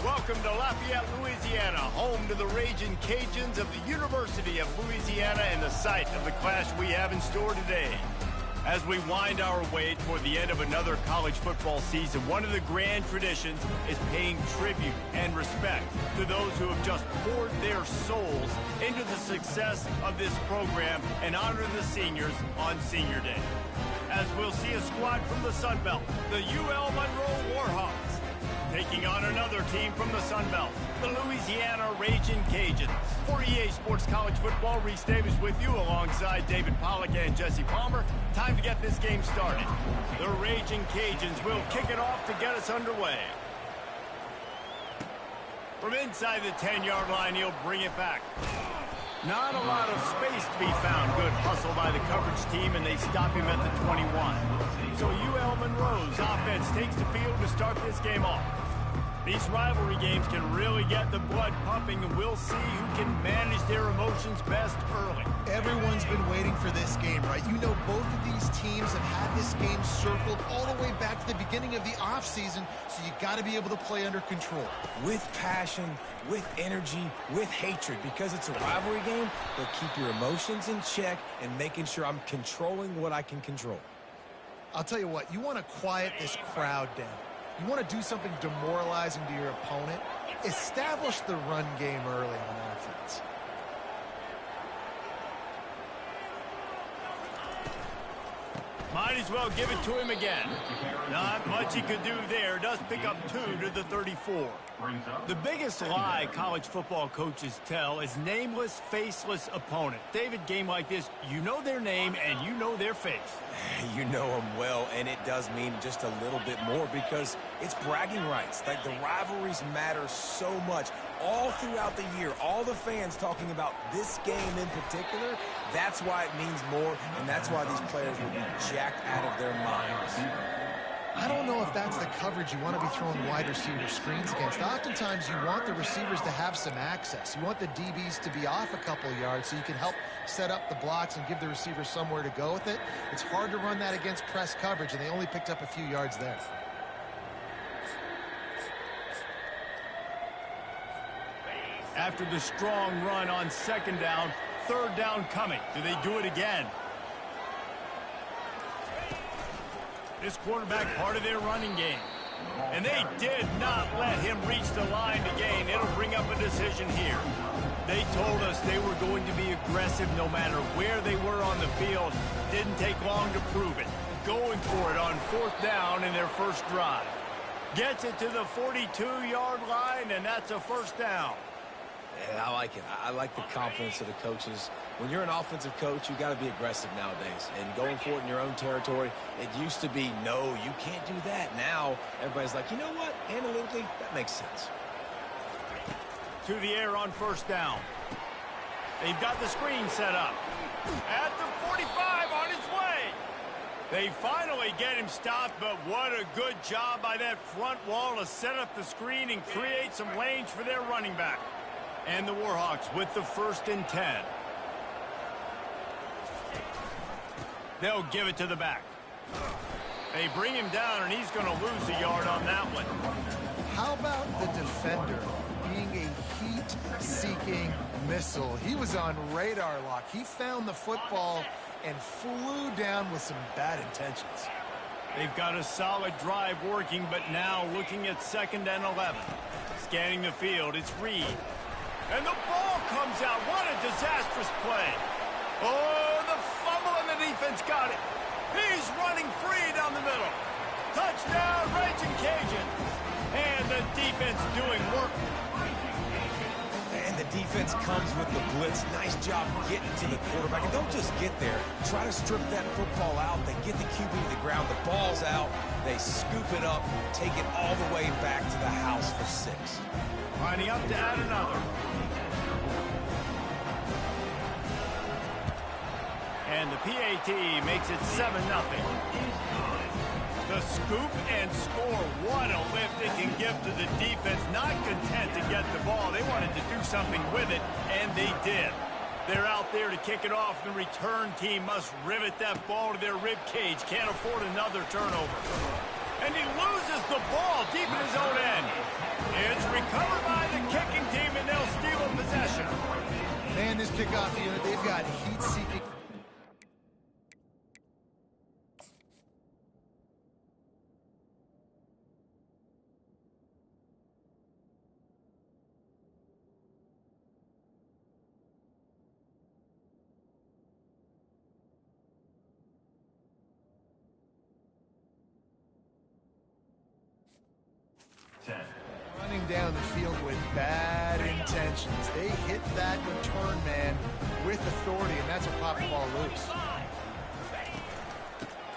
Welcome to Lafayette, Louisiana, home to the Ragin' Cajuns of the University of Louisiana and the site of the clash we have in store today. As we wind our way toward the end of another college football season, one of the grand traditions is paying tribute and respect to those who have just poured their souls into the success of this program and honor the seniors on Senior Day. As we'll see a squad from the Sun Belt, the UL Monroe Warhawks, taking on another team from the Sun Belt, the Louisiana Ragin' Cajuns. For EA Sports College Football, Reese Davis with you alongside David Pollack and Jesse Palmer. Time to get this game started. The Ragin' Cajuns will kick it off to get us underway. From inside the 10-yard line, he'll bring it back. Not a lot of space to be found. Good hustle by the coverage team, and they stop him at the 21. So UL Monroe's offense takes the field to start this game off. These rivalry games can really get the blood pumping, and we'll see who can manage their emotions best early. Everyone's been waiting for this game, right? You know, both of these teams have had this game circled all the way back to the beginning of the offseason, so you got to be able to play under control. With passion, with energy, with hatred. Because it's a rivalry game, they'll keep your emotions in check and making sure I'm controlling what I can control. I'll tell you what, you want to quiet this crowd down. You want to do something demoralizing to your opponent. Establish the run game early on offense. Might as well give it to him again. Not much he could do there. Does pick up 2 to the 34. The biggest lie college football coaches tell is nameless, faceless opponent. David, game like this, you know their name and you know their face. You know them well, and it does mean just a little bit more because it's bragging rights. Like, the rivalries matter so much. All throughout the year, all the fans talking about this game in particular, that's why it means more, and that's why these players will be jacked out of their minds. I don't know if that's the coverage you want to be throwing wide receiver screens against. Oftentimes, you want the receivers to have some access. You want the DBs to be off a couple of yards so you can help set up the blocks and give the receivers somewhere to go with it. It's hard to run that against press coverage, and they only picked up a few yards there. After the strong run on second down, third down coming. Do they do it again? This quarterback part of their running game. And they did not let him reach the line to gain. It'll bring up a decision here. They told us they were going to be aggressive no matter where they were on the field. Didn't take long to prove it. Going for it on fourth down in their first drive. Gets it to the 42-yard line, and that's a first down. Yeah, I like it. I like the confidence of the coaches. When you're an offensive coach, you got to be aggressive nowadays. And going for it in your own territory, it used to be, no, you can't do that. Now, everybody's like, you know what? Analytically, that makes sense. To the air on first down. They've got the screen set up. At the 45 on his way. They finally get him stopped, but what a good job by that front wall to set up the screen and create some lanes for their running back. And the Warhawks with the 1st and 10. They'll give it to the back. They bring him down, and he's going to lose a yard on that one. How about the defender being a heat-seeking missile? He was on radar lock. He found the football and flew down with some bad intentions. They've got a solid drive working, but now looking at 2nd and 11. Scanning the field, it's Reed. And the ball comes out. What a disastrous play. Oh, the fumble, and the defense got it. He's running free down the middle. Touchdown, Ragin' Cajuns. And the defense doing work. And the defense comes with the blitz. Nice job getting to the quarterback. And don't just get there. Try to strip that football out. They get the QB to the ground. The ball's out. They scoop it up, take it all the way back to the house for 6. Lining up to add another. And the PAT makes it 7-0. The scoop and score. What a lift it can give to the defense. Not content to get the ball. They wanted to do something with it, and they did. They're out there to kick it off. The return team must rivet that ball to their rib cage. Can't afford another turnover. And he loses the ball deep in his own end. It's recovered by the kicking team, and they'll steal a possession. Man, this kickoff unit, they've got heat-seeking. Running down the field with bad intentions. They hit that return man with authority, and that's a pop the ball loose.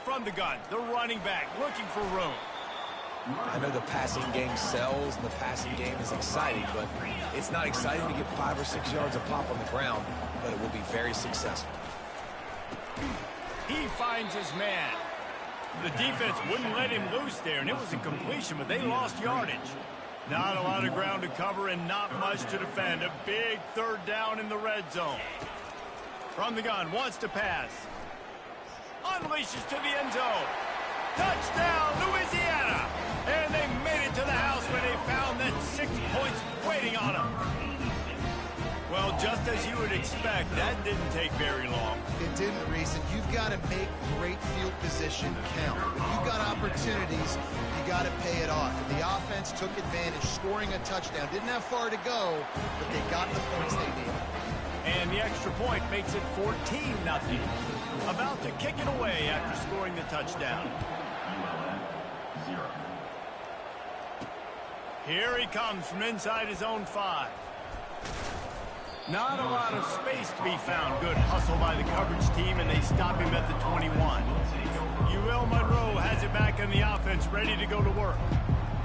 From the gun, the running back looking for room. I know the passing game sells and the passing game is exciting, but it's not exciting to get 5 or 6 yards a pop on the ground, but it will be very successful. He finds his man. The defense wouldn't let him loose there, and it was a completion, but they lost yardage. Not a lot of ground to cover and not much to defend. A big third down in the red zone. From the gun, wants to pass. Unleashes to the end zone. Touchdown, Louisiana! And they made it to the house where they found that 6 points waiting on them. Well, just as you would expect, that didn't take very long. It didn't, Reese, and you've got to make great field position count. When you've got opportunities, you got to pay it off. And the offense took advantage, scoring a touchdown. Didn't have far to go, but they got the points they needed. And the extra point makes it 14-0. About to kick it away after scoring the touchdown. Here he comes from inside his own 5. Not a lot of space to be found. Good hustle by the coverage team, and they stop him at the 21. UL Monroe has it back in the offense, ready to go to work.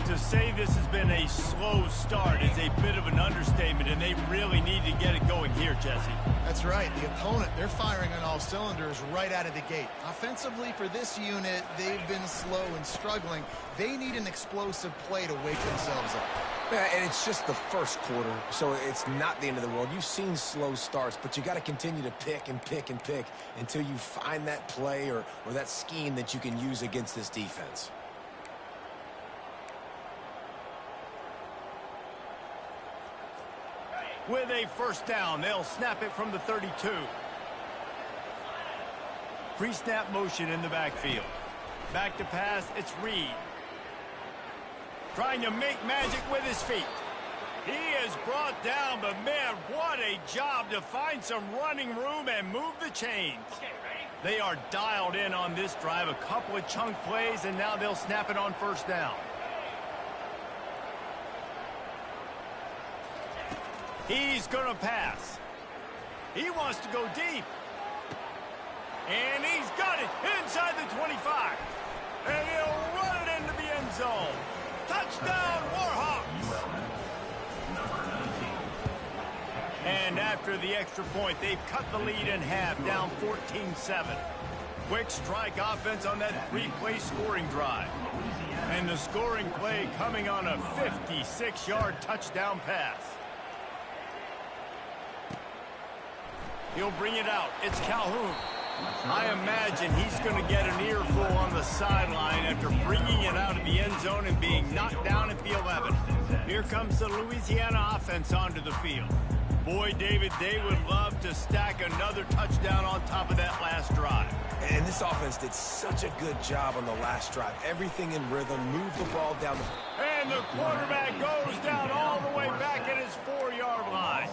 To say this has been a slow start is a bit of an understatement, and they really need to get it going here, Jesse. That's right. The opponent, they're firing on all cylinders right out of the gate. Offensively for this unit, they've been slow and struggling. They need an explosive play to wake themselves up. Yeah, and it's just the first quarter, so it's not the end of the world. You've seen slow starts, but you got to continue to pick and pick and pick until you find that play or that scheme that you can use against this defense. With a first down, they'll snap it from the 32. Pre-snap motion in the backfield. Back to pass, it's Reed. Trying to make magic with his feet. He is brought down, but man, what a job to find some running room and move the chains. They are dialed in on this drive, a couple of chunk plays, and now they'll snap it on first down. He's going to pass. He wants to go deep. And he's got it inside the 25. And he'll run it into the end zone. Touchdown, Warhawks! And after the extra point, they've cut the lead in half, down 14-7. Quick strike offense on that 3-play scoring drive. And the scoring play coming on a 56-yard touchdown pass. He'll bring it out. It's Calhoun. I imagine he's going to get an earful on the sideline after bringing it out of the end zone and being knocked down at the 11. Here comes the Louisiana offense onto the field. Boy, David, they would love to stack another touchdown on top of that last drive. And this offense did such a good job on the last drive. Everything in rhythm, moved the ball down the... And the quarterback goes down all the way back at his 4-yard line.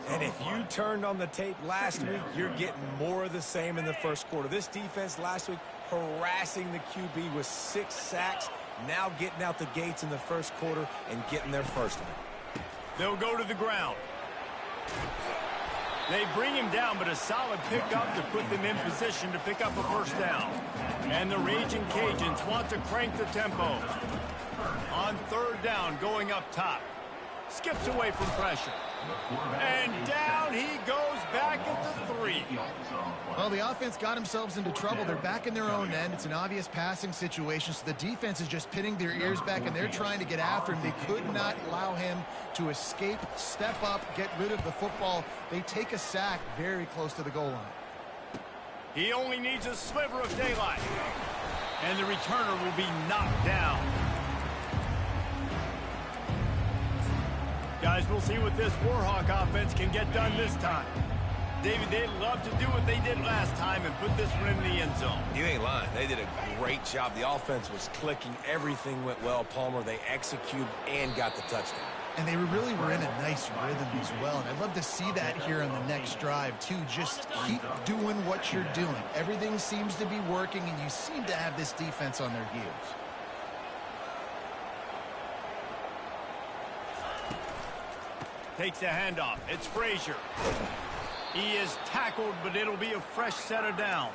And if you turned on the tape last week, you're getting more of the same in the first quarter. This defense last week harassing the QB with 6 sacks, now getting out the gates in the first quarter and getting their first one. They'll go to the ground. They bring him down, but a solid pickup to put them in position to pick up a first down. And the Raging Cajuns want to crank the tempo. On third down, going up top. Skips away from pressure. And down he goes back at the 3. Well, the offense got themselves into trouble. They're back in their own end. It's an obvious passing situation, so the defense is just pinning their ears back, and they're trying to get after him. They could not allow him to escape, step up, get rid of the football. They take a sack very close to the goal line. He only needs a sliver of daylight. And the returner will be knocked down. Guys, we'll see what this Warhawk offense can get done this time. David, they'd love to do what they did last time and put this one in the end zone. You ain't lying. They did a great job. The offense was clicking. Everything went well, Palmer. They executed and got the touchdown. And they really were in a nice rhythm as well. And I'd love to see that here on the next drive, too. Just keep doing what you're doing. Everything seems to be working, and you seem to have this defense on their heels. Takes the handoff. It's Frazier. He is tackled, but it'll be a fresh set of downs.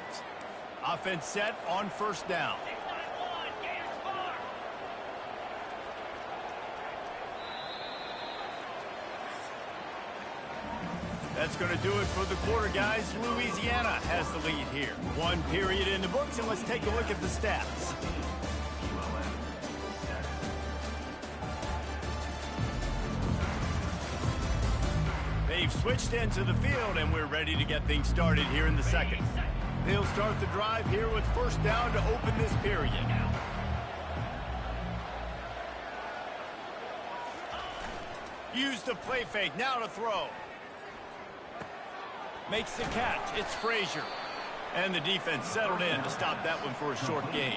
Offense set on first down. That's going to do it for the quarter, guys. Louisiana has the lead here. One period in the books, and let's take a look at the stats. They've switched into the field, and we're ready to get things started here in the second. They'll start the drive here with first down to open this period. Use the play fake, now to throw. Makes the catch, it's Frazier. And the defense settled in to stop that one for a short gain.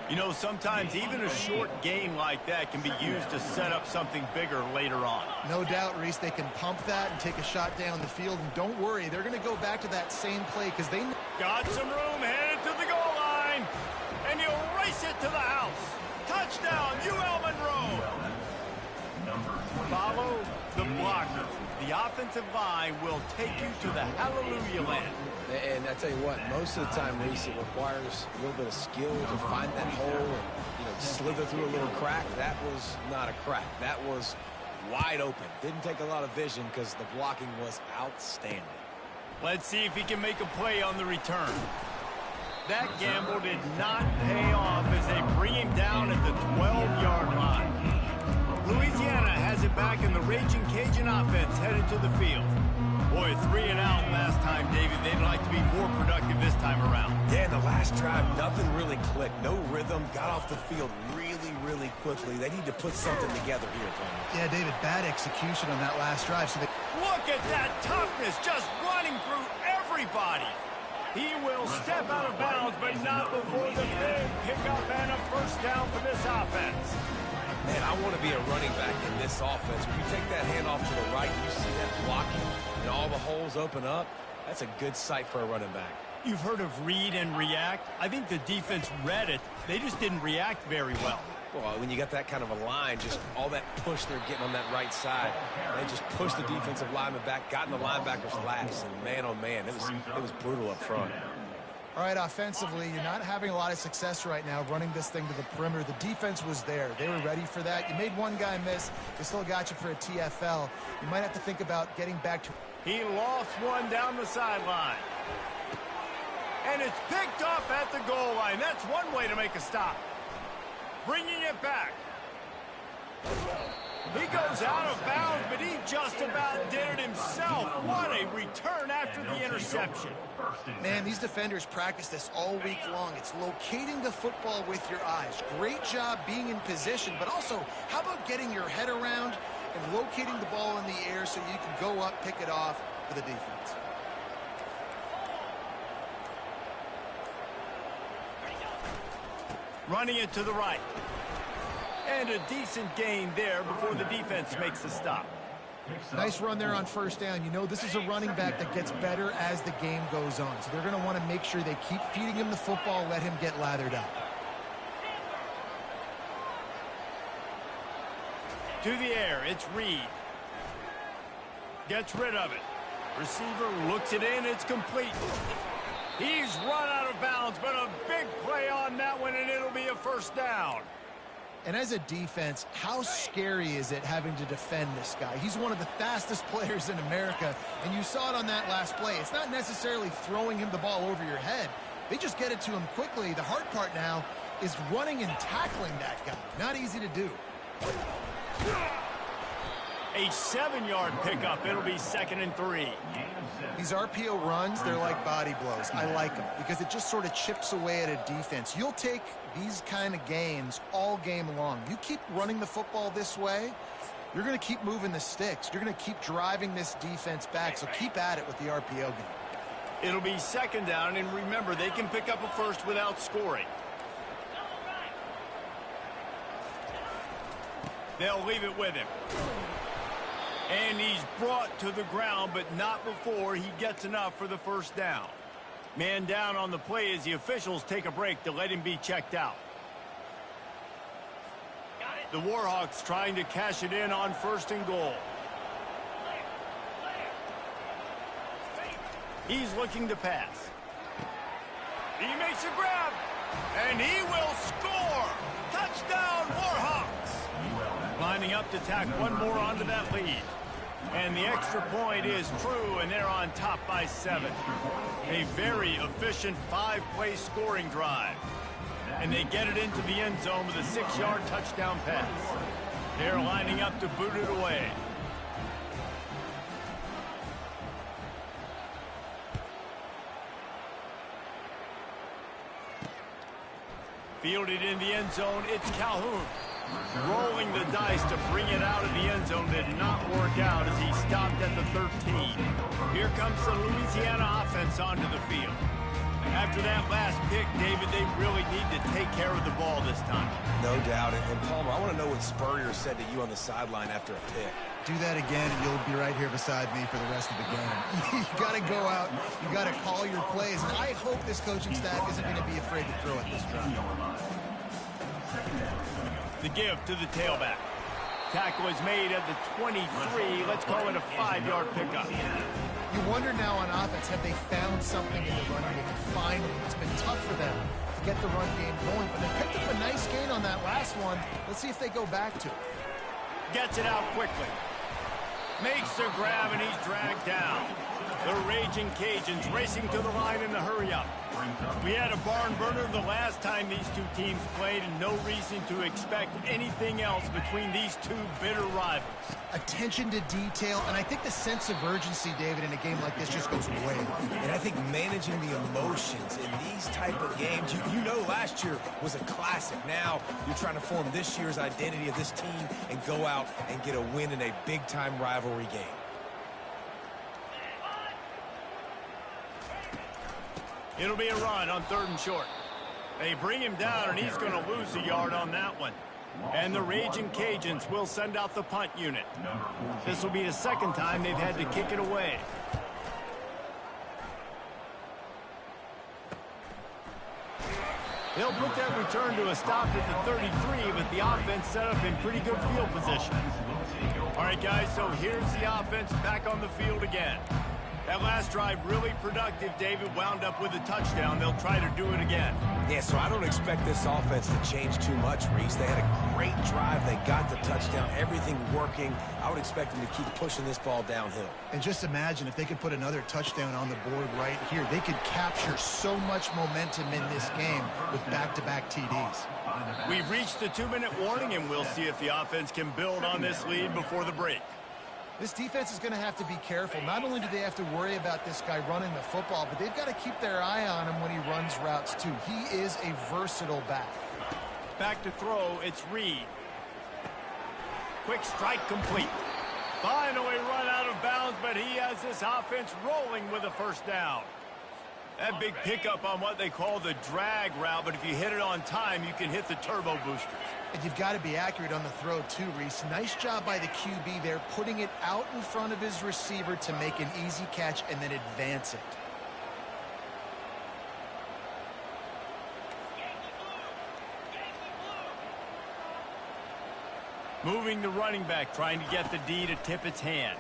You know, sometimes even a short gain like that can be used to set up something bigger later on. No doubt, Reese, they can pump that and take a shot down the field. And don't worry, they're going to go back to that same play because they... Got some room, headed to the goal line. And he'll race it to the house. Touchdown, UL Monroe. Follow the blocker. The offensive line will take you to the hallelujah land. And I tell you what, most of the time, Reese, it requires a little bit of skill to find that hole and, slither through a little crack. That was not a crack. That was wide open. Didn't take a lot of vision because the blocking was outstanding. Let's see if he can make a play on the return. That gamble did not pay off as they bring him down at the 12-yard line. Louisiana has it back in the Raging Cajun offense headed to the field. Boy, 3 and out last time, David. They'd like to be more productive this time around. Yeah, in the last drive, nothing really clicked. No rhythm. Got off the field really, really quickly. They need to put something together here, Tony. Yeah, David, bad execution on that last drive. So they... Look at that toughness, just running through everybody. He will step out of bounds, but not before the big pickup and a first down for this offense. Man, I want to be a running back in this offense. When you take that handoff to the right, you see that blocking and all the holes open up. That's a good sight for a running back. You've heard of read and react. I think the defense read it. They just didn't react very well. Well, when you got that kind of a line, just all that push they're getting on that right side, they just pushed the defensive lineman back, got in the linebacker's laps, and man, oh man, it was brutal up front. All right, offensively, you're not having a lot of success right now running this thing to the perimeter. The defense was there. They were ready for that. You made one guy miss. They still got you for a TFL. You might have to think about getting back to... He lost one down the sideline. And it's picked off at the goal line. That's one way to make a stop. Bringing it back. He goes out of bounds, but he just about did it himself. What a return after the interception. Man, these defenders practice this all week long. It's locating the football with your eyes. Great job being in position, but also, how about getting your head around and locating the ball in the air so you can go up, pick it off for the defense. Running it to the right. And a decent gain there before the defense makes the stop. Nice run there on first down. You know, this is a running back that gets better as the game goes on. So they're going to want to make sure they keep feeding him the football, let him get lathered up. To the air, it's Reed. Gets rid of it. Receiver looks it in, it's complete. He's run out of bounds, but a big play on that one, and it'll be a first down. And as a defense, how scary is it having to defend this guy? He's one of the fastest players in America, and you saw it on that last play. It's not necessarily throwing him the ball over your head. They just get it to him quickly. The hard part now is running and tackling that guy. Not easy to do. A 7-yard pickup. It'll be 2nd and 3. These RPO runs, they're like body blows. I like them because it just sort of chips away at a defense. You'll take these kind of gains all game long. You keep running the football this way, you're going to keep moving the sticks. You're going to keep driving this defense back, so keep at it with the RPO game. It'll be 2nd down, and remember, they can pick up a first without scoring. They'll leave it with him. And he's brought to the ground, but not before he gets enough for the first down. Man down on the play as the officials take a break to let him be checked out. The Warhawks trying to cash it in on 1st and goal. He's looking to pass. He makes a grab, and he will score! Touchdown, Warhawks! Lining up to tack one more onto that lead. And the extra point is true, and they're on top by 7. A very efficient 5-play scoring drive. And they get it into the end zone with a 6-yard touchdown pass. They're lining up to boot it away. Fielded in the end zone, it's Calhoun. Rolling the dice to bring it out of the end zone did not work out as he stopped at the 13. Here comes the Louisiana offense onto the field. After that last pick, David, they really need to take care of the ball this time. No doubt. And Palmer, I want to know what Spurrier said to you on the sideline after a pick. Do that again, and you'll be right here beside me for the rest of the game. You got to go out. You got to call your plays. And I hope this coaching staff isn't going to be afraid to throw it this drive. The give to the tailback. Tackle is made at the 23. Let's call it a 5-yard pickup. You wonder now on offense, have they found something in the run game? Finally, it's been tough for them to get the run game going, but they picked up a nice gain on that last one. Let's see if they go back to it. Gets it out quickly. Makes the grab, and he's dragged down. The Raging Cajuns racing to the line in the hurry-up. We had a barn burner the last time these two teams played, and no reason to expect anything else between these two bitter rivals. Attention to detail, and I think the sense of urgency, David, in a game like this just goes way up. And I think managing the emotions in these type of games, you know last year was a classic. Now you're trying to form this year's identity of this team and go out and get a win in a big-time rivalry game. It'll be a run on 3rd and short. They bring him down, and he's going to lose a yard on that one. And the Raging Cajuns will send out the punt unit. This will be the 2nd time they've had to kick it away. They'll put that return to a stop at the 33, but the offense set up in pretty good field position. All right, guys, so here's the offense back on the field again. That last drive really productive. David wound up with a touchdown. They'll try to do it again. Yeah, so I don't expect this offense to change too much, Reese. They had a great drive. They got the touchdown. Everything working. I would expect them to keep pushing this ball downhill. And just imagine if they could put another touchdown on the board right here. They could capture so much momentum in this game with back-to-back TDs. We've reached the 2-minute warning, and we'll see if the offense can build on this lead before the break. This defense is going to have to be careful. Not only do they have to worry about this guy running the football, but they've got to keep their eye on him when he runs routes too. He is a versatile back. Back to throw, it's Reed. Quick strike complete. Finally run out of bounds, but he has this offense rolling with a 1st down. That big pickup on what they call the drag route, but if you hit it on time, you can hit the turbo boosters. And you've got to be accurate on the throw too, Reese. Nice job by the QB there, putting it out in front of his receiver to make an easy catch and then advance it. Moving the running back, trying to get the D to tip its hand.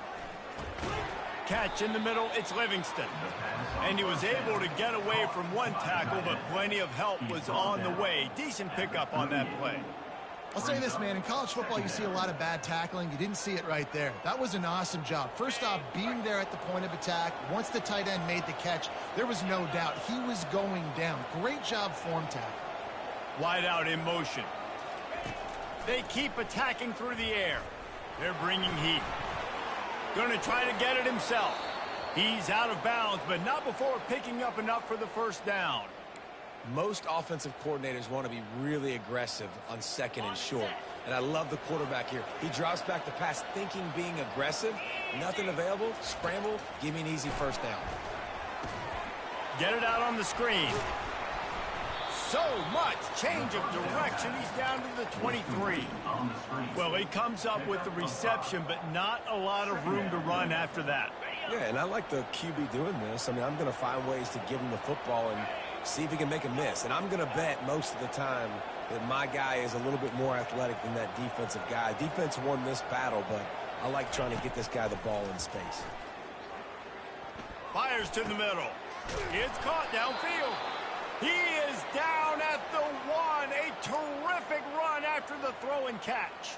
Catch in the middle, it's Livingston. And he was able to get away from one tackle, but plenty of help was on the way. Decent pickup on that play. I'll say this, man. In college football, you see a lot of bad tackling. You didn't see it right there. That was an awesome job. First off, being there at the point of attack. Once the tight end made the catch, there was no doubt he was going down. Great job form tackle. Wide out in motion. They keep attacking through the air. They're bringing heat. Going to try to get it himself. He's out of bounds, but not before picking up enough for the first down. Most offensive coordinators want to be really aggressive on second and short. And I love the quarterback here. He drops back the pass thinking being aggressive. Nothing available. Scramble. Give me an easy first down. Get it out on the screen. So much change of direction. He's down to the 23. Well, he comes up with the reception, but not a lot of room to run after that. Yeah, and I like the QB doing this. I mean, I'm going to find ways to give him the football and see if he can make a miss. And I'm going to bet most of the time that my guy is a little bit more athletic than that defensive guy. Defense won this battle, but I like trying to get this guy the ball in space. Fires to the middle. It's caught downfield. He is down at the 1. A terrific run after the throw and catch.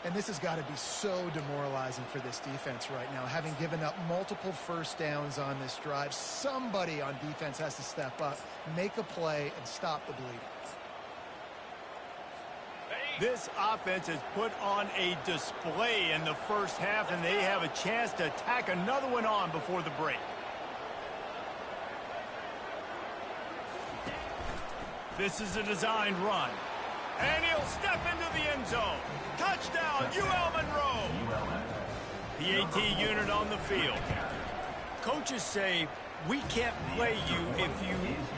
And this has got to be so demoralizing for this defense right now. Having given up multiple first downs on this drive, somebody on defense has to step up, make a play, and stop the bleeding. This offense has put on a display in the first half, and they have a chance to tack another one on before the break. This is a designed run. And he'll step into the end zone. Touchdown, UL Monroe. The AT unit on the field. Coaches say, we can't play you if you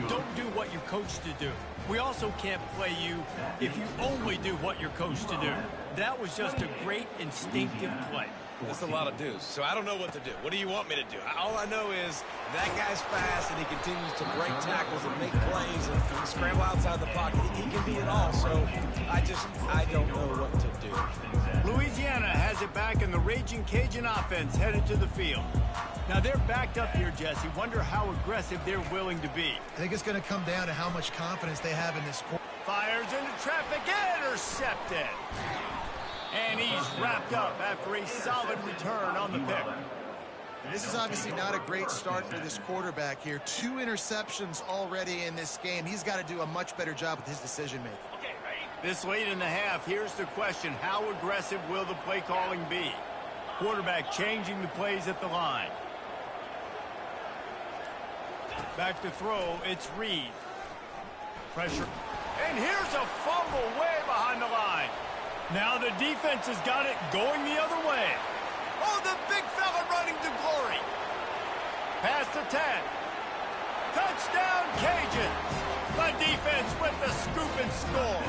don't do what you're coached to do. We also can't play you if you only do what you're coached to do. That was just a great instinctive play. That's a lot of do's, so I don't know what to do. What do you want me to do? All I know is that guy's fast, and he continues to break tackles and make plays and scramble outside the pocket. He can do it all, so I don't know what to do. Louisiana has it back, and the Raging Cajun offense headed to the field. Now, they're backed up here, Jesse. Wonder how aggressive they're willing to be. I think it's going to come down to how much confidence they have in this quarter. Fires into traffic, intercepted. And he's wrapped up after a solid return on the pick. And this is obviously not a great start for this quarterback here. 2 interceptions already in this game. He's got to do a much better job with his decision-making. This late in the half, here's the question. How aggressive will the play calling be? Quarterback changing the plays at the line. Back to throw, it's Reed. Pressure. And here's a fumble way behind the line. Now the defense has got it going the other way. Oh, the big fella running to glory. Past the 10. Touchdown, Cajuns. The defense with the scoop and score.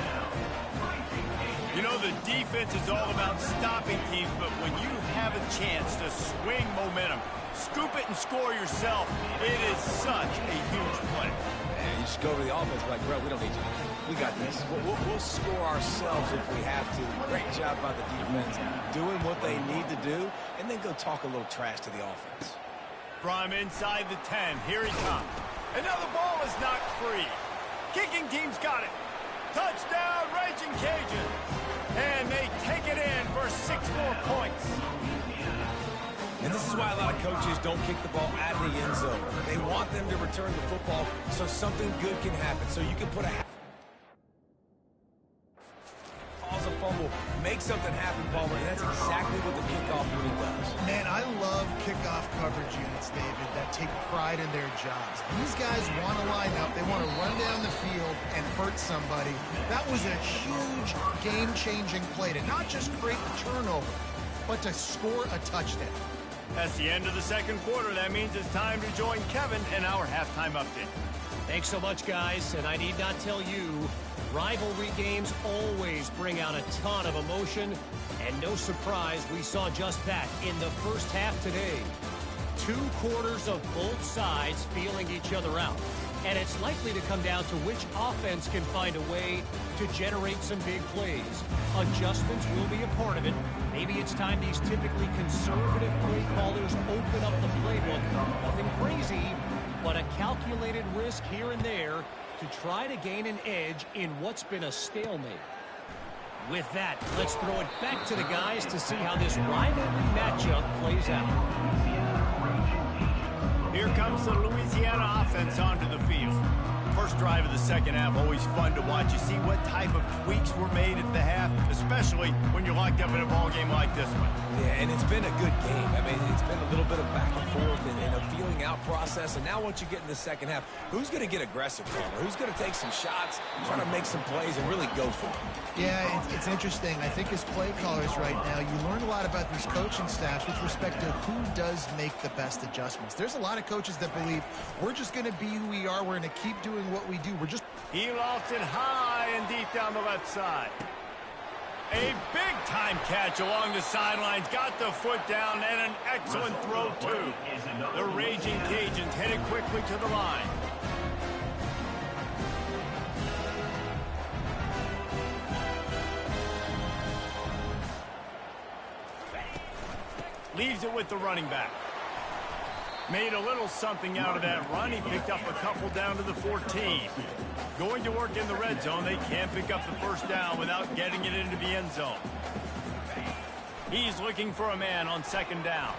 You know, the defense is all about stopping teams, but when you have a chance to swing momentum, scoop it and score yourself, it is such a huge play. And you just go to the offense like, bro, we don't need you. We got this. We'll score ourselves if we have to. Great job by the defense doing what they need to do, and then go talk a little trash to the offense. From inside the 10, here he comes. Another ball is knocked free. Kicking team's got it. Touchdown, Raging Cajun. And they take it in for 6 more points. And this is why a lot of coaches don't kick the ball out of the end zone. They want them to return the football so something good can happen. So you can put a fumble, make something happen, Palmer, and that's exactly what the kickoff unit does. Man, I love kickoff coverage units, David, that take pride in their jobs. These guys want to line up. They want to run down the field and hurt somebody. That was a huge game-changing play to not just create the turnover, but to score a touchdown. That's the end of the second quarter. That means it's time to join Kevin in our halftime update. Thanks so much, guys, and I need not tell you, rivalry games always bring out a ton of emotion, and no surprise, we saw just that in the first half today. 2 quarters of both sides feeling each other out, and it's likely to come down to which offense can find a way to generate some big plays. Adjustments will be a part of it. Maybe it's time these typically conservative play callers open up the playbook. Nothing crazy, but a calculated risk here and there to try to gain an edge in what's been a stalemate. With that, let's throw it back to the guys to see how this rivalry matchup plays out. Here comes the Louisiana offense onto the field. First drive of the second half, always fun to watch. You see what type of tweaks were made at the half, especially when you're locked up in a ball game like this one. Yeah, and it's been a good game. I mean, it's been a little bit of back and forth and a feeling out process. And now once you get in the second half, who's going to get aggressive, Connor? Who's going to take some shots, try to make some plays, and really go for it? Yeah, it's interesting. I think as play callers right now, you learn a lot about these coaching staffs with respect to who does make the best adjustments. There's a lot of coaches that believe we're just going to be who we are. We're going to keep doing what we do. He lofts it high and deep down the left side. A big-time catch along the sidelines. Got the foot down and an excellent throw, too. The Raging Cajuns headed quickly to the line. Leaves it with the running back. Made a little something out of that run. He picked up a couple down to the 14. Going to work in the red zone. They can't pick up the first down without getting it into the end zone. He's looking for a man on second down.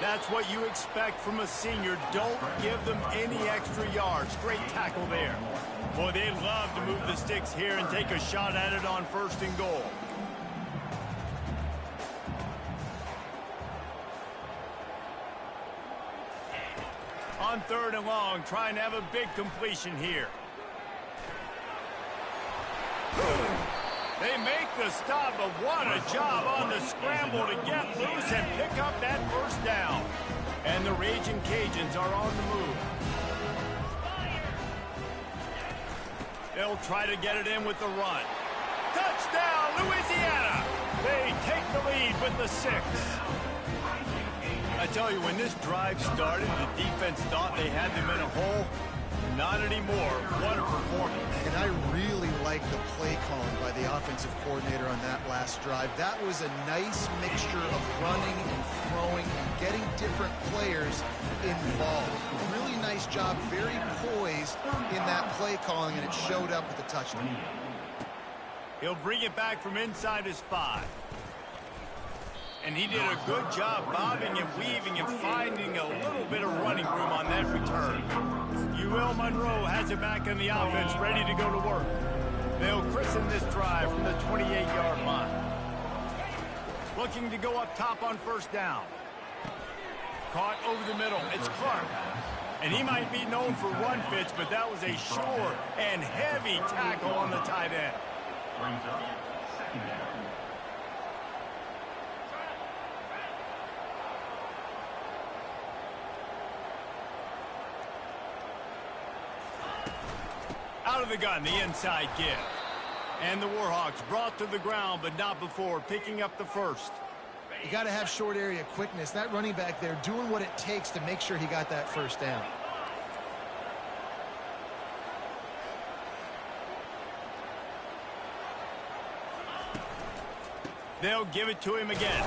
That's what you expect from a senior. Don't give them any extra yards. Great tackle there. Boy, they'd love to move the sticks here and take a shot at it on first and goal. On third and long, trying to have a big completion here. They make the stop, but what a job on the scramble to get loose and pick up that first down. And the Raging Cajuns are on the move. They'll try to get it in with the run. Touchdown, Louisiana! They take the lead with the 6. I tell you, when this drive started, the defense thought they had them in a hole. Not anymore. What a performance. And I really like the play calling by the offensive coordinator on that last drive. That was a nice mixture of running and throwing and getting different players involved. Really nice job, very poised in that play calling, and it showed up with the touchdown. He'll bring it back from inside his 5. And he did a good job bobbing and weaving and finding a little bit of running room on that return. UL Monroe has it back on the offense, ready to go to work. They'll christen this drive from the 28-yard line. Looking to go up top on first down. Caught over the middle. It's Clark. And he might be known for run fits, but that was a sure and heavy tackle on the tight end. Brings up second down. Out of the gun, the inside give. And the Warhawks brought to the ground, but not before picking up the first. You got to have short area quickness. That running back there doing what it takes to make sure he got that first down. They'll give it to him again.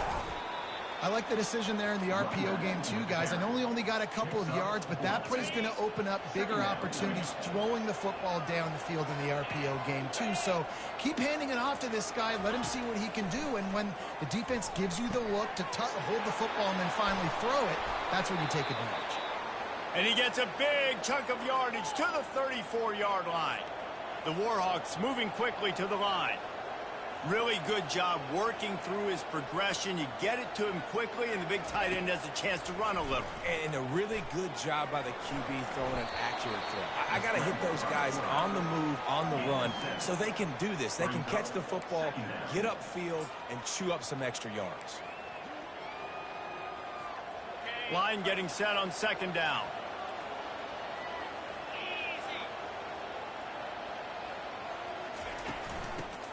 I like the decision there in the RPO game too, guys. I know he only got a couple of yards, but that play's going to open up bigger opportunities throwing the football down the field in the RPO game too. So keep handing it off to this guy. Let him see what he can do. And when the defense gives you the look to hold the football and then finally throw it, that's when you take advantage. And he gets a big chunk of yardage to the 34-yard line. The Warhawks moving quickly to the line. Really good job working through his progression. You get it to him quickly, and the big tight end has a chance to run a little. And a really good job by the QB throwing an accurate throw. I got to hit those guys on the move, on the run, so they can do this. They can catch the football, get upfield, and chew up some extra yards. Line getting set on second down.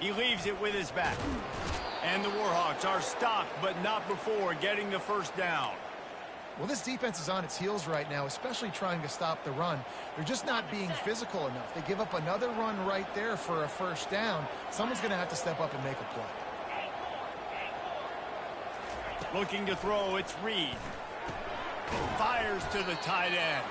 He leaves it with his back. And the Warhawks are stopped, but not before getting the first down. Well, this defense is on its heels right now, especially trying to stop the run. They're just not being physical enough. They give up another run right there for a first down. Someone's going to have to step up and make a play. Looking to throw, it's Reed. Fires to the tight end.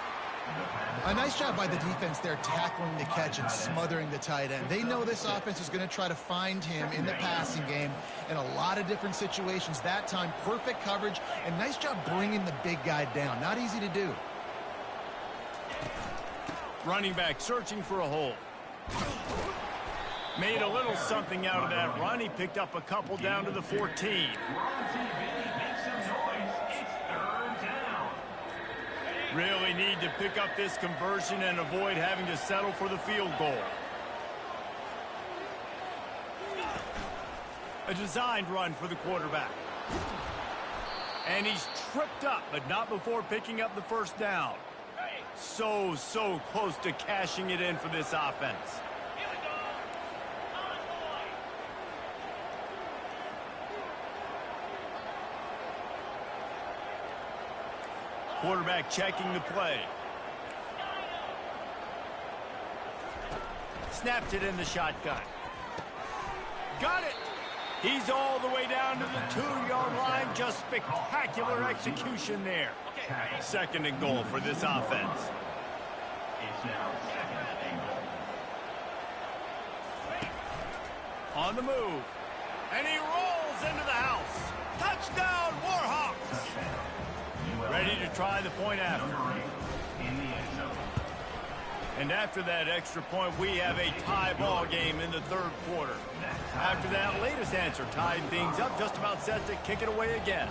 A nice job by the defense there tackling the catch and smothering the tight end. They know this offense is going to try to find him in the passing game in a lot of different situations. That time, perfect coverage and nice job bringing the big guy down. Not easy to do. Running back searching for a hole. Made a little something out of that run. He picked up a couple down to the 14. We're on TV. Make some noise. It's third down. Really need to pick up this conversion and avoid having to settle for the field goal. A designed run for the quarterback. And he's tripped up, but not before picking up the first down. So close to cashing it in for this offense. Quarterback checking the play. Snapped it in the shotgun. Got it! He's all the way down to the 2-yard line. Just spectacular execution there. Second and goal for this offense. It's now second and goal. On the move. And he rolls into the house. Touchdown, Warhawks! Ready to try the point after. Number 8 in the end zone. And after that extra point, we have a tie ball game in the third quarter. After that latest answer, tied things up, just about set to kick it away again.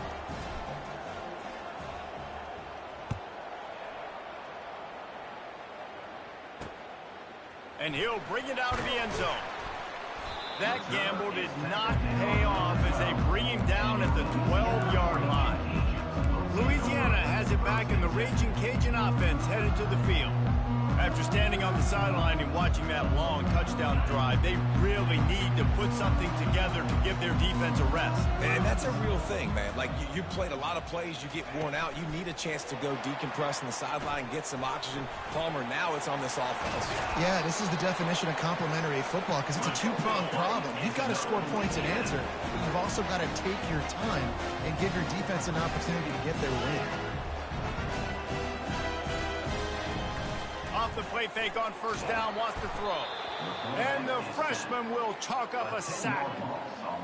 And he'll bring it out of the end zone. That gamble did not pay off as they bring him down at the 12-yard line. Louisiana has it back in the Raging Cajun offense headed to the field. After standing on the sideline and watching that long touchdown drive, they really need to put something together to give their defense a rest. And that's a real thing, man. Like, you played a lot of plays, you get worn out. You need a chance to go decompress on the sideline, get some oxygen. Palmer, now it's on this offense. Yeah, this is the definition of complementary football because it's a two-pronged problem. You've got to score points and answer, but you've also got to take your time and give your defense an opportunity to get their win. Off the play fake on first down, wants to throw. And the freshman will chalk up a sack.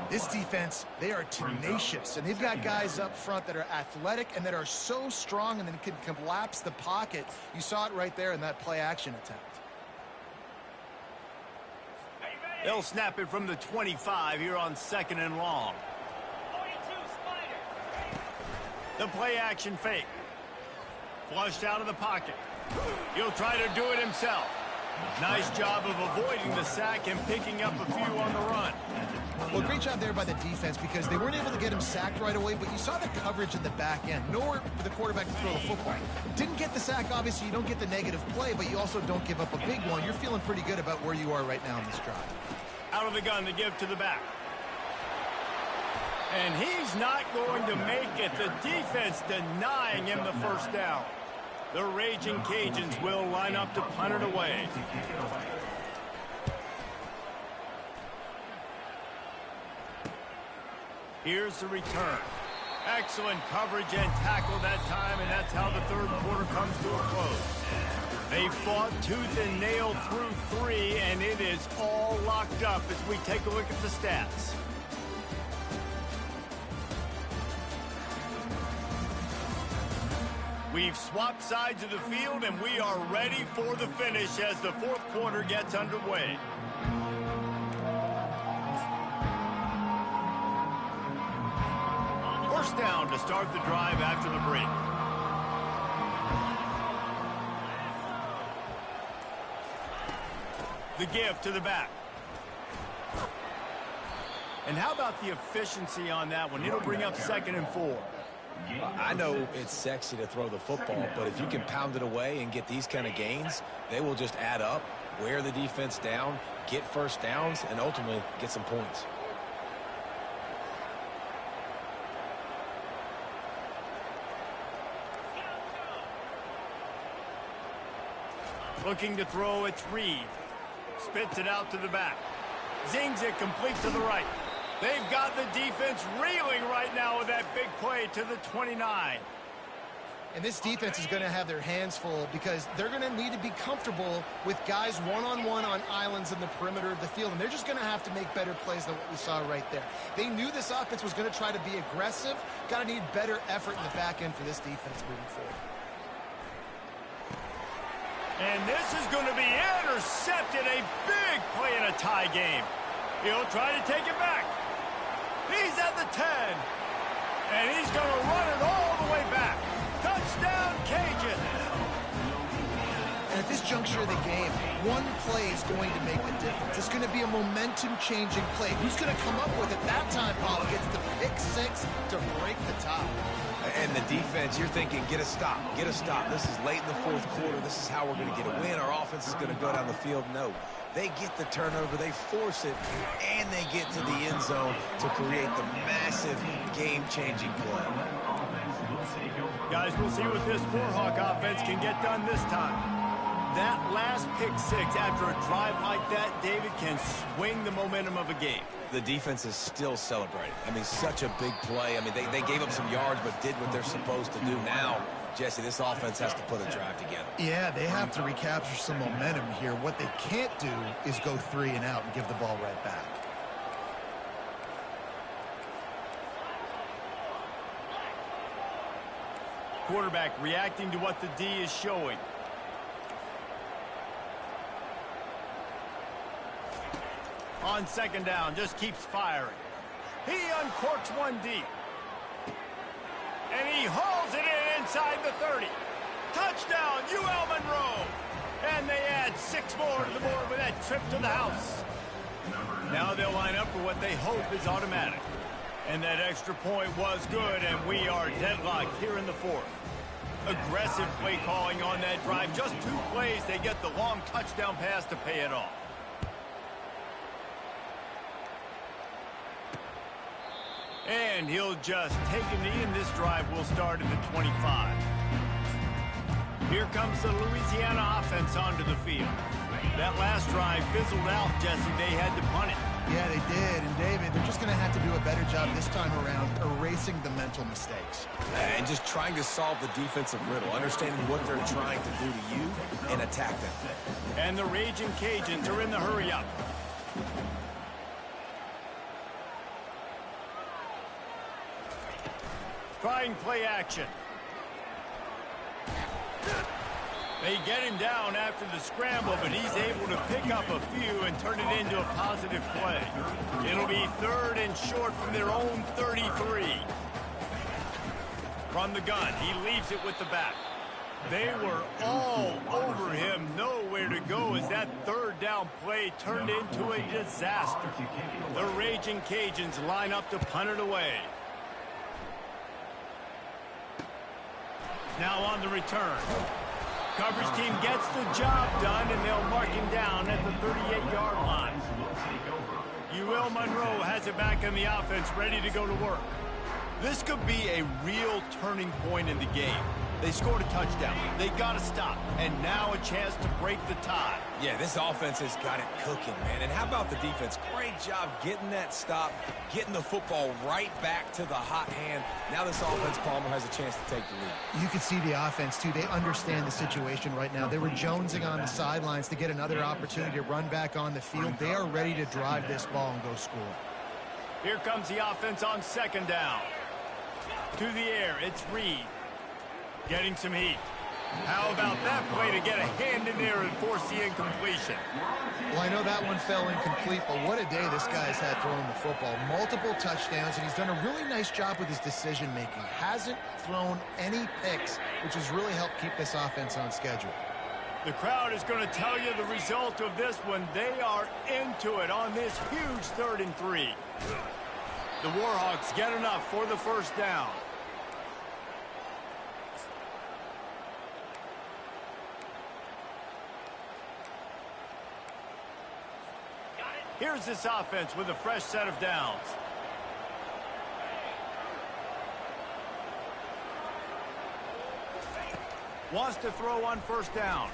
This defense, they are tenacious, and they've got guys up front that are athletic and that are so strong and then can collapse the pocket. You saw it right there in that play-action attempt. They'll snap it from the 25 here on second and long. The play-action fake. Flushed out of the pocket. He'll try to do it himself. Nice job of avoiding the sack and picking up a few on the run. Well, great job there by the defense because they weren't able to get him sacked right away, but you saw the coverage in the back end. Nowhere for the quarterback to throw the football. Didn't get the sack, obviously. You don't get the negative play, but you also don't give up a big one. You're feeling pretty good about where you are right now in this drive. Out of the gun to give to the back. And he's not going to make it. The defense denying him the first down. The Raging Cajuns will line up to punt it away. Here's the return. Excellent coverage and tackle that time, and that's how the third quarter comes to a close. They fought tooth and nail through 3, and it is all locked up as we take a look at the stats. We've swapped sides of the field, and we are ready for the finish as the fourth quarter gets underway. First down to start the drive after the break. The give to the back. And how about the efficiency on that one? It'll bring up second and 4. I know it's sexy to throw the football, but if you can pound it away and get these kind of gains, they will just add up, wear the defense down, get first downs, and ultimately get some points. Looking to throw, it's Reed. Spits it out to the back. Zings it complete to the right. They've got the defense reeling right now with that big play to the 29. And this defense is going to have their hands full because they're going to need to be comfortable with guys one-on-one on islands in the perimeter of the field. And they're just going to have to make better plays than what we saw right there. They knew this offense was going to try to be aggressive. Got to need better effort in the back end for this defense moving forward. And this is going to be intercepted. A big play in a tie game. He'll try to take it back. He's at the 10. And he's going to run it all the way back. Touchdown, Cajun. And at this juncture of the game, one play is going to make the difference. It's going to be a momentum-changing play. Who's going to come up with it that time, Paul? Gets the pick six to break the tie. And the defense, you're thinking, get a stop, get a stop. This is late in the fourth quarter. This is how we're going to get a win. Our offense is going to go down the field. No, they get the turnover, they force it, and they get to the end zone to create the massive game-changing play. Guys, we'll see what this Warhawk offense can get done this time. That last pick six after a drive like that, David, can swing the momentum of a game. The defense is still celebrating. I mean, such a big play. I mean, they gave up some yards but did what they're supposed to do. Now, Jesse, this offense has to put a drive together. Yeah, they have to recapture some momentum here. What they can't do is go 3 and out and give the ball right back. Quarterback reacting to what the D is showing. On second down, just keeps firing. He uncorks one deep. And he hauls it in inside the 30. Touchdown, UL Monroe. And they add 6 more to the board with that trip to the house. Now they'll line up for what they hope is automatic. And that extra point was good, and we are deadlocked here in the fourth. Aggressive play calling on that drive. Just 2 plays, they get the long touchdown pass to pay it off. And he'll just take a knee, and this drive will start at the 25. Here comes the Louisiana offense onto the field. That last drive fizzled out, Jesse. They had to punt it. Yeah, they did. And, David, they're just going to have to do a better job this time around erasing the mental mistakes. And just trying to solve the defensive riddle, understanding what they're trying to do to you and attack them. And the Raging Cajuns are in the hurry-up. Trying play action. They get him down after the scramble, but he's able to pick up a few and turn it into a positive play. It'll be 3rd and short from their own 33. From the gun, he leaves it with the back. They were all over him, nowhere to go as that 3rd down play turned into a disaster. The Raging Cajuns line up to punt it away. Now on the return. Coverage team gets the job done, and they'll mark him down at the 38-yard line. UL Monroe has it back in the offense, ready to go to work. This could be a real turning point in the game. They scored a touchdown. They got to stop. And now a chance to break the tie. Yeah, this offense has got it cooking, man. And how about the defense? Great job getting that stop, getting the football right back to the hot hand. Now this offense, Palmer, has a chance to take the lead. You can see the offense, too. They understand the situation right now. They were jonesing on the sidelines to get another opportunity to run back on the field. They are ready to drive this ball and go score. Here comes the offense on second down. To the air, it's Reed. Getting some heat. How about that play to get a hand in there and force the incompletion? Well, I know that one fell incomplete, but what a day this guy's had throwing the football. Multiple touchdowns, and he's done a really nice job with his decision-making. Hasn't thrown any picks, which has really helped keep this offense on schedule. The crowd is going to tell you the result of this one. They are into it on this huge 3rd and 3. The Warhawks get enough for the first down. Here's this offense with a fresh set of downs. Wants to throw on first down.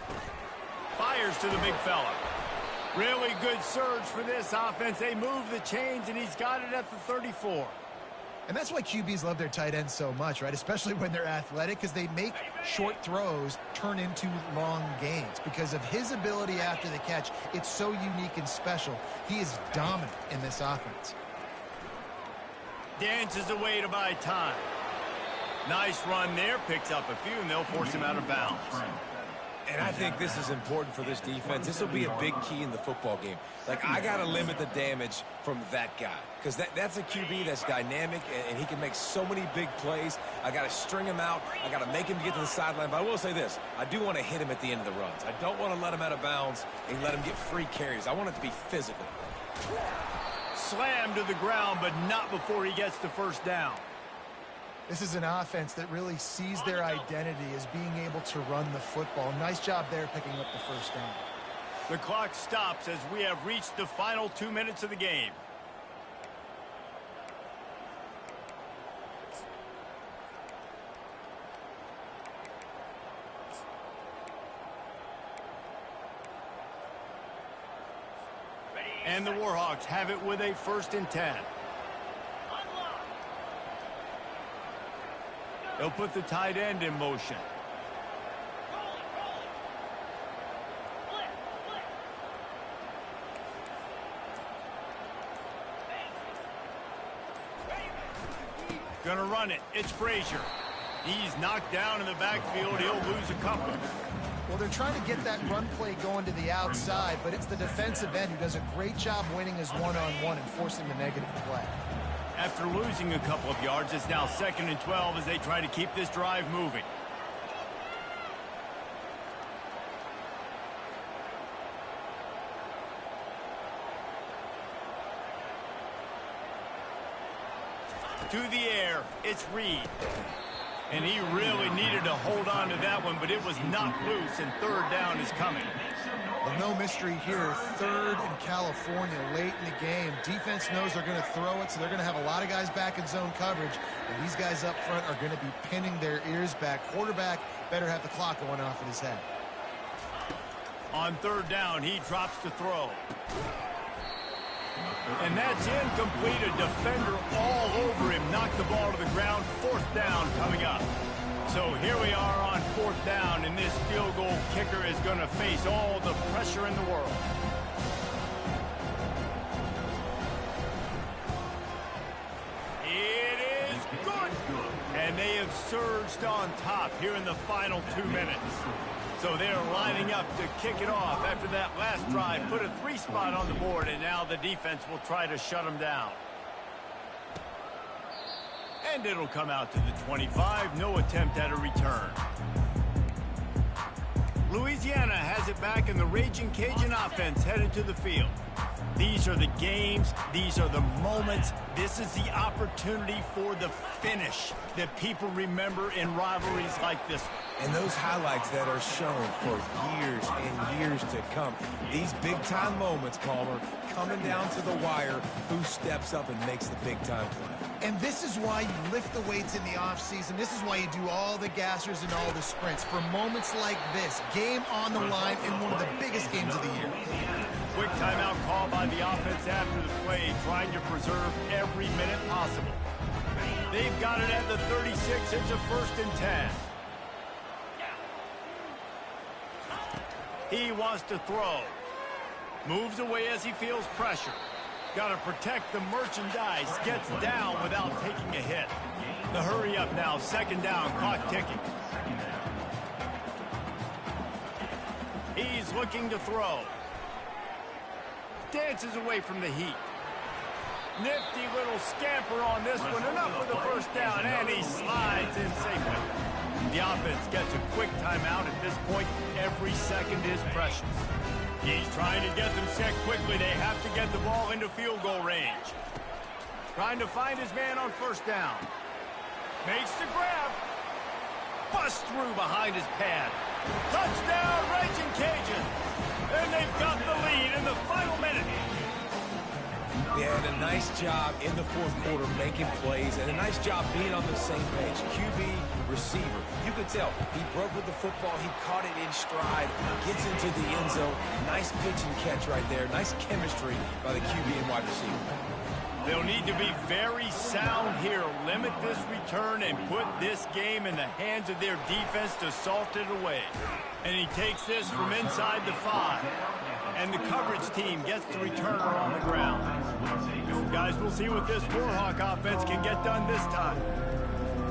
Fires to the big fella. Really good surge for this offense. They move the chains, and he's got it at the 34. And that's why QBs love their tight ends so much, right? Especially when they're athletic, because they make short throws turn into long gains. Because of his ability after the catch, it's so unique and special. He is dominant in this offense. Dances away to buy time. Nice run there. Picks up a few, and they'll force him out of bounds. And I think this is important for this defense. This will be a big key in the football game. Like, I got to limit the damage from that guy because that's a QB that's dynamic, and he can make so many big plays. I got to string him out. I got to make him get to the sideline. But I will say this. I do want to hit him at the end of the runs. I don't want to let him out of bounds and let him get free carries. I want it to be physical. Slammed to the ground, but not before he gets the first down. This is an offense that really sees their identity as being able to run the football. Nice job there picking up the first down. The clock stops as we have reached the final 2 minutes of the game. And the Warhawks have it with a 1st and 10. They'll put the tight end in motion. Gonna run it. It's Frazier. He's knocked down in the backfield. He'll lose a couple. Well, they're trying to get that run play going to the outside, but it's the defensive end who does a great job winning his one-on-one and forcing the negative play. After losing a couple of yards, it's now 2nd and 12 as they try to keep this drive moving. To the air, it's Reed. And he really needed to hold on to that one, but it was knocked loose, and 3rd down is coming. Well, no mystery here. 3rd in California late in the game. Defense knows they're going to throw it, so they're going to have a lot of guys back in zone coverage. And these guys up front are going to be pinning their ears back. Quarterback better have the clock going off in his head. On 3rd down, he drops to throw. And that's incomplete. A defender all over him. Knocked the ball to the ground. 4th down coming up. So here we are on 4th down, and this field goal kicker is going to face all the pressure in the world. It is good. And they have surged on top here in the final 2 minutes. So they're lining up to kick it off after that last drive. Put a 3 spot on the board, and now the defense will try to shut them down. And it'll come out to the 25. No attempt at a return. Louisiana has it back, and the Raging Cajun offense headed to the field. These are the games. These are the moments. This is the opportunity for the finish that people remember in rivalries like this one. And those highlights that are shown for years and years to come. These big-time moments, Palmer, coming down to the wire. Who steps up and makes the big-time play? And this is why you lift the weights in the offseason. This is why you do all the gassers and all the sprints. For moments like this, game on the line in one of the biggest games of the year. Quick timeout call by the offense after the play, trying to preserve every minute possible. They've got it at the 36. It's a 1st and 10. He wants to throw. Moves away as he feels pressure. Got to protect the merchandise. Gets down without taking a hit. The hurry up now. 2nd down. Clock ticking. He's looking to throw. Dances away from the heat. Nifty little scamper on this one. Enough for the 1st down, and he slides in safely. The offense gets a quick timeout. At this point, every second is precious. He's trying to get them set quickly. They have to get the ball into field goal range. Trying to find his man on 1st down. Makes the grab. Busts through behind his pad. Touchdown, Raging Cajun. And they've got the lead in the final minute. Yeah, and a nice job in the 4th quarter making plays, and a nice job being on the same page. QB, receiver. You could tell he broke with the football. He caught it in stride. Gets into the end zone. Nice pitch and catch right there. Nice chemistry by the QB and wide receiver. They'll need to be very sound here. Limit this return and put this game in the hands of their defense to salt it away. And he takes this from inside the 5. And the coverage team gets the returner on the ground. Guys, we'll see what this Warhawk offense can get done this time.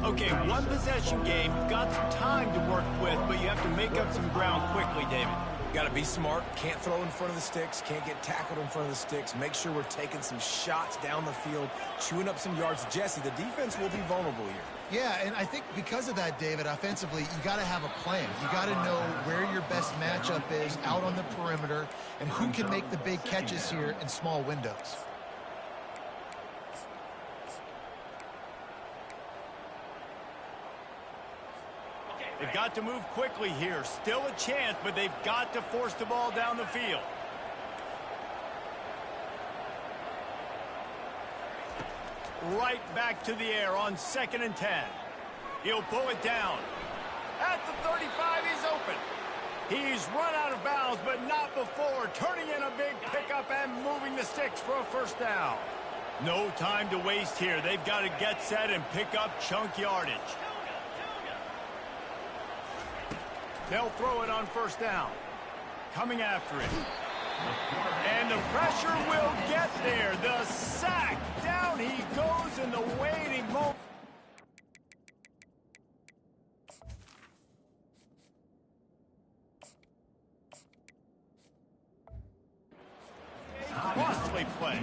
Okay, one possession game. You've got some time to work with, but you have to make up some ground quickly, David. Got to be smart. Can't throw in front of the sticks. Can't get tackled in front of the sticks. Make sure we're taking some shots down the field, chewing up some yards. Jesse, the defense will be vulnerable here. Yeah, and I think because of that, David, offensively, you got to have a plan. You got to know where your best matchup is out on the perimeter and who can make the big catches here in small windows. They've got to move quickly here. Still a chance, but they've got to force the ball down the field. Right back to the air on 2nd and 10. He'll pull it down. At the 35, he's open. He's run out of bounds, but not before turning in a big pickup and moving the sticks for a first down. No time to waste here. They've got to get set and pick up chunk yardage. They'll throw it on first down. Coming after it. And the pressure will get there. The sack. Down he goes in the waiting moment. A costly play.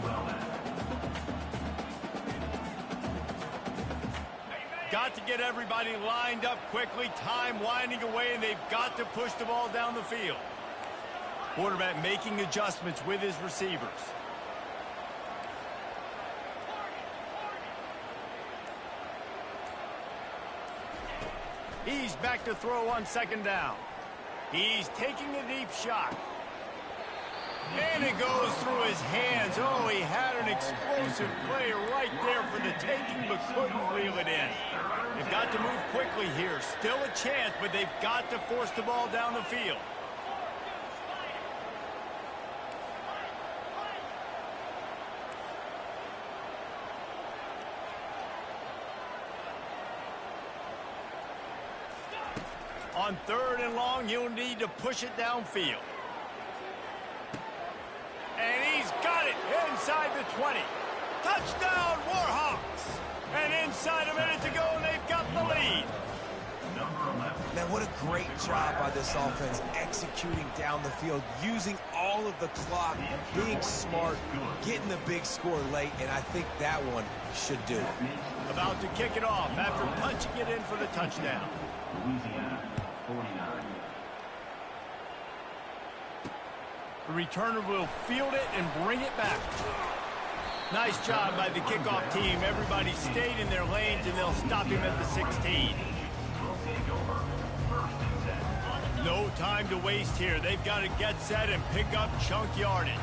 Got to get everybody lined up quickly. Time winding away, and they've got to push the ball down the field. Quarterback making adjustments with his receivers. He's back to throw on 2nd down. He's taking a deep shot. And it goes through his hands. Oh, he had an explosive play right there for the taking, but couldn't reel it in. They've got to move quickly here. Still a chance, but they've got to force the ball down the field. On 3rd and long, you'll need to push it downfield. And he's got it inside the 20. Touchdown, Warhawks! And inside a minute to go, and they've got the lead. Man, what a great job by this offense executing down the field, using all of the clock, being smart, getting the big score late, and I think that one should do it. About to kick it off after punching it in for the touchdown. Louisiana, 49. The returner will field it and bring it back. Nice job by the kickoff team. Everybody stayed in their lanes, and they'll stop him at the 16. No time to waste here. They've got to get set and pick up chunk yardage.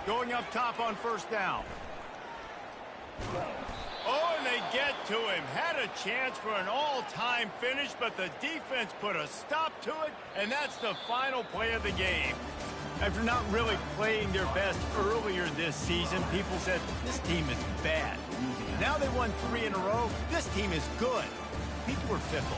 Going up top on first down. Oh, and they get to him. Had a chance for an all-time finish, but the defense put a stop to it, and that's the final play of the game. After not really playing their best earlier this season, people said, this team is bad. Now they won 3 in a row. This team is good. People are fickle.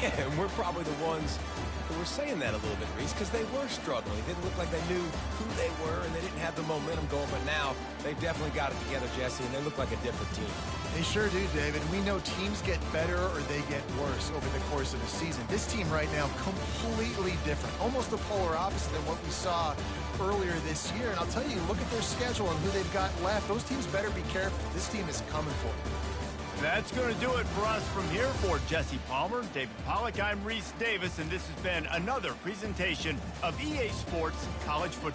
Yeah, and we're probably the ones who were saying that a little bit, Reese, because they were struggling. It didn't look like they knew who they were, and they didn't have the momentum going. But now they've definitely got it together, Jesse, and they look like a different team. They sure do, David. We know teams get better or they get worse over the course of a season. This team right now, completely different. Almost the polar opposite than what we saw earlier this year. And I'll tell you, look at their schedule and who they've got left. Those teams better be careful. This team is coming for them. That's going to do it for us from here. For Jesse Palmer, David Pollack, I'm Reese Davis, and this has been another presentation of EA Sports College Football.